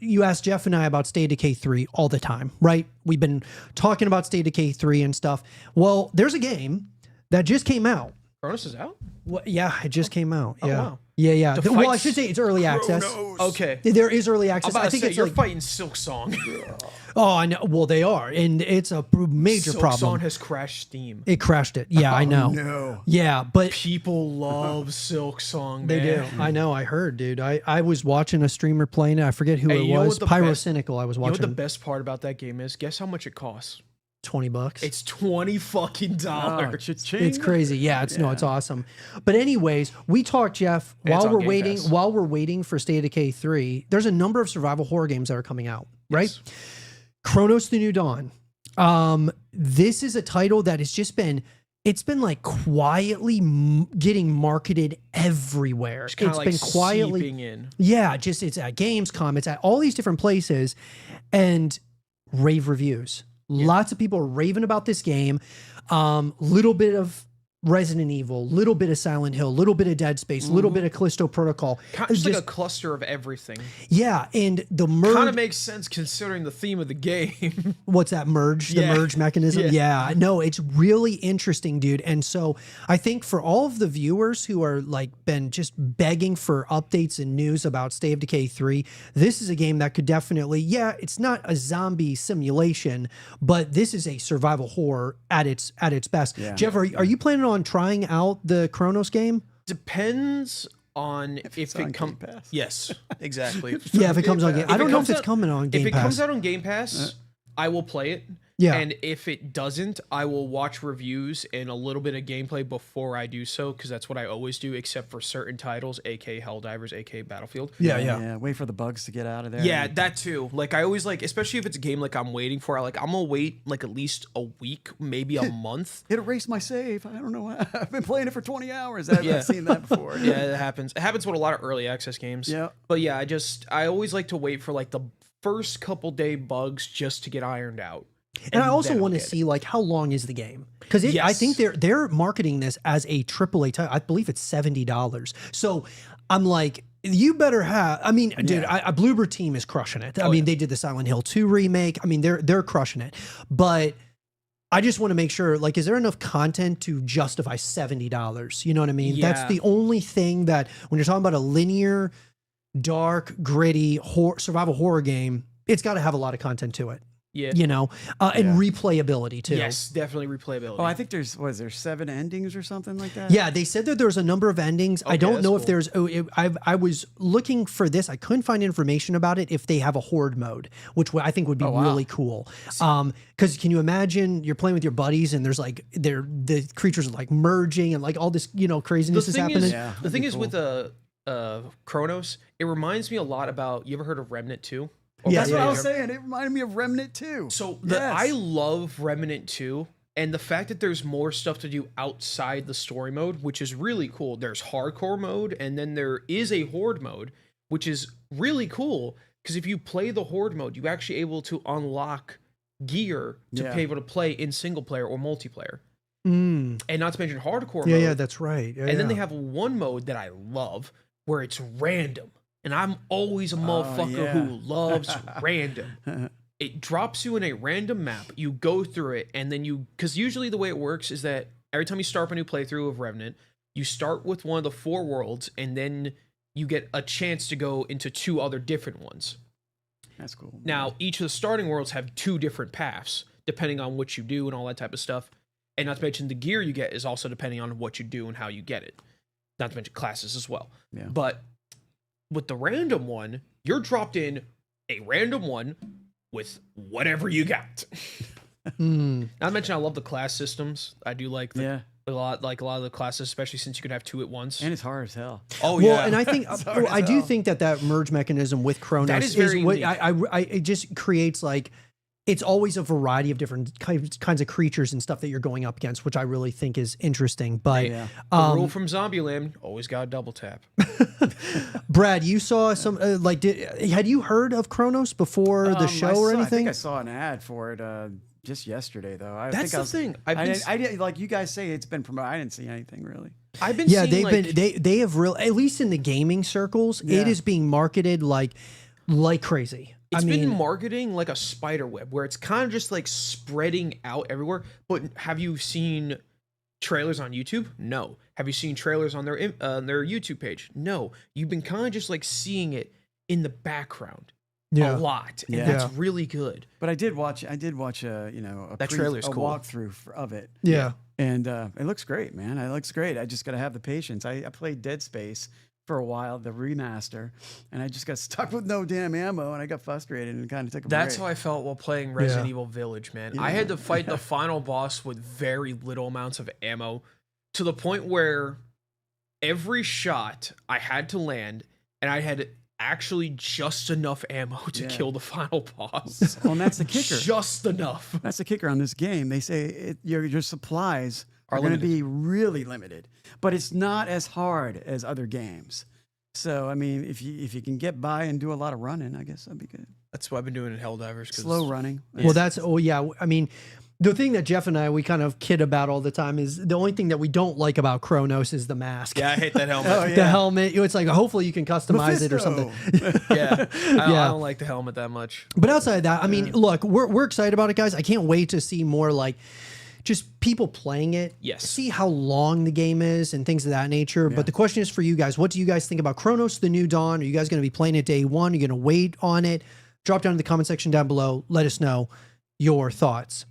you ask Jeff and I about State of Decay 3 all the time, right? We've been talking about State of Decay 3 and stuff. Well, there's a game that just came out. Kronos is out? Well, yeah, it just came out. Yeah. Oh, wow. Yeah. Well, I should say it's early access. Okay. There is early access. I think say, it's you're like, fighting Silk Song. oh, I know. Well, they are, and it's a major Silk problem. Song has crashed Steam. It crashed it. Yeah, I know. No. Yeah, but People love Silk Song, man. they do. I know. I heard, dude. I was watching a streamer playing it. I forget who it you know was. what the Pyrocynical. I was You know watching. what the best part about that game is? Guess how much it costs? $20. It's $20 fucking dollars. It's crazy. Yeah, it's awesome. But anyways, we talked, Jeff, while on we're Game waiting, Pass. while we're waiting for State of Decay 3, there's a number of survival horror games that are coming out, right? Yes. Kronos The New Dawn. This is a title that has just been like quietly getting marketed everywhere. It's kinda like been quietly seeping in. Yeah, just it's at Gamescom, it's at all these different places, and rave reviews. Lots of people are raving about this game. Little bit of Resident Evil, little bit of Silent Hill, little bit of Dead Space, little bit of Callisto Protocol. Just like a cluster of everything. Yeah, and the merge. Kind of makes sense considering the theme of the game. What's that merge? The Yeah. merge mechanism? Yeah, no, it's really interesting, dude. And so I think for all of the viewers who are like been just begging for updates and news about State of Decay 3, this is a game that could definitely, it's not a zombie simulation, but this is a survival horror at its best. Yeah. Jeff, are you planning on trying out the Kronos game? Depends on if it's it on comes. Game Pass. Yes, exactly. Yeah, if it comes on Game, I don't know if comes it's out- coming on Game If it Pass. comes out on Game Pass, I will play it. Yeah. And if it doesn't, I will watch reviews and a little bit of gameplay before I do so, because that's what I always do, except for certain titles, aka Helldivers, aka Battlefield. Yeah. Wait for the bugs to get out of there. Yeah, that too. Like I always like, especially if it's a game like I'm waiting for. I'm gonna wait like at least a week, maybe a month. It erased my save. I don't know why. I've been playing it for 20 hours. I haven't seen that before. Yeah, it happens. It happens with a lot of early access games. Yeah. But yeah, I always like to wait for like the first couple day bugs just to get ironed out. And I also then want to I'll get see like how long is the game, because I Yes. think they're marketing this as a AAA title. I believe it's $70. So I'm like, you better have. I mean, dude, Bloober Team is crushing it. I mean, they did the Silent Hill 2 remake. I mean, they're crushing it. But I just want to make sure, like, is there enough content to justify $70? You know what I mean? That's Yeah. the only thing that when you're talking about a linear, dark, gritty survival horror game, it's got to have a lot of content to it. Yeah. You know, and replayability too. Yes, definitely replayability. Oh, I think there's, was there 7 endings or something like that? Yeah, they said that there's a number of endings. I don't that's know if cool. there's. I was looking for this. I couldn't find information about it. If they have a horde mode, which I think would be really cool. Because can you imagine you're playing with your buddies and there's like the creatures are like merging and like all this craziness is happening. The thing is with Kronos, it reminds me a lot about. You ever heard of Remnant 2? That's what I was saying. It reminded me of Remnant 2. So I love Remnant 2, and the fact that there's more stuff to do outside the story mode, which is really cool. There's hardcore mode, and then there is a horde mode, which is really cool, because if you play the horde mode, you're actually able to unlock gear to be able to play in single player or multiplayer. And not to mention hardcore mode. Yeah, that's right. And then they have one mode that I love where it's random. And I'm always a motherfucker who loves random. It drops you in a random map. You go through it, and then because usually the way it works is that every time you start a new playthrough of Remnant, you start with one of the 4 worlds, and then you get a chance to go into 2 other different ones. That's cool. Now, each of the starting worlds have 2 different paths, depending on what you do and all that type of stuff. And not to mention the gear you get is also depending on what you do and how you get it. Not to mention classes as well. Yeah. But with the random one, you're dropped in a random one with whatever you got. Not to mention, I love the class systems. I do like a lot of the classes, especially since you could have 2 at once. And it's hard as hell. Oh well, yeah, and I think I do think that merge mechanism with Kronos That is very what unique. it just creates like. It's always a variety of different kinds of creatures and stuff that you're going up against, which I really think is interesting. But the rule from Zombieland: always got to double tap. Brad, you saw some had you heard of Kronos before the show or anything? I think I saw an ad for it just yesterday, though. That's the thing. I didn't like you guys say it's been promoted. I didn't see anything really. I've been yeah, seeing, they have real, at least in the gaming circles, it is being marketed like like crazy. It's been marketing like a spider web, where it's kind of just like spreading out everywhere. But have you seen trailers on YouTube? No. Have you seen trailers on their YouTube page? No. You've been kind of just like seeing it in the background a lot, and that's really good. But I did watch a trailer's cool. walkthrough of it. Yeah. And it looks great, man. It looks great. I just got to have the patience. I played Dead Space for a while, the remaster, and I just got stuck with no damn ammo, and I got frustrated and kind of took a break. That's how I felt while playing Resident Evil Village, man. I had to fight the final boss with very little amounts of ammo, to the point where every shot I had to land, and I had actually just enough ammo to kill the final boss. Well, and that's the kicker. Just enough. That's the kicker on this game. They say your supplies are going to be really limited, but it's not as hard as other games. So, I mean, if you can get by and do a lot of running, I guess that'd be good. That's what I've been doing in Helldivers. Slow running. Well, I mean, the thing that Jeff and I, we kind of kid about all the time is the only thing that we don't like about Kronos is the mask. Yeah, I hate that helmet. Oh, yeah. The helmet. It's like, hopefully you can customize it or something. I don't like the helmet that much. But outside of that, I mean, look, we're excited about it, guys. I can't wait to see more like just people playing it. Yes. See how long the game is and things of that nature. But the question is for you guys, what do you guys think about Kronos The New Dawn? Are you guys going to be playing it day one? Are you going to wait on it? Drop down in the comment section down below. Let us know your thoughts.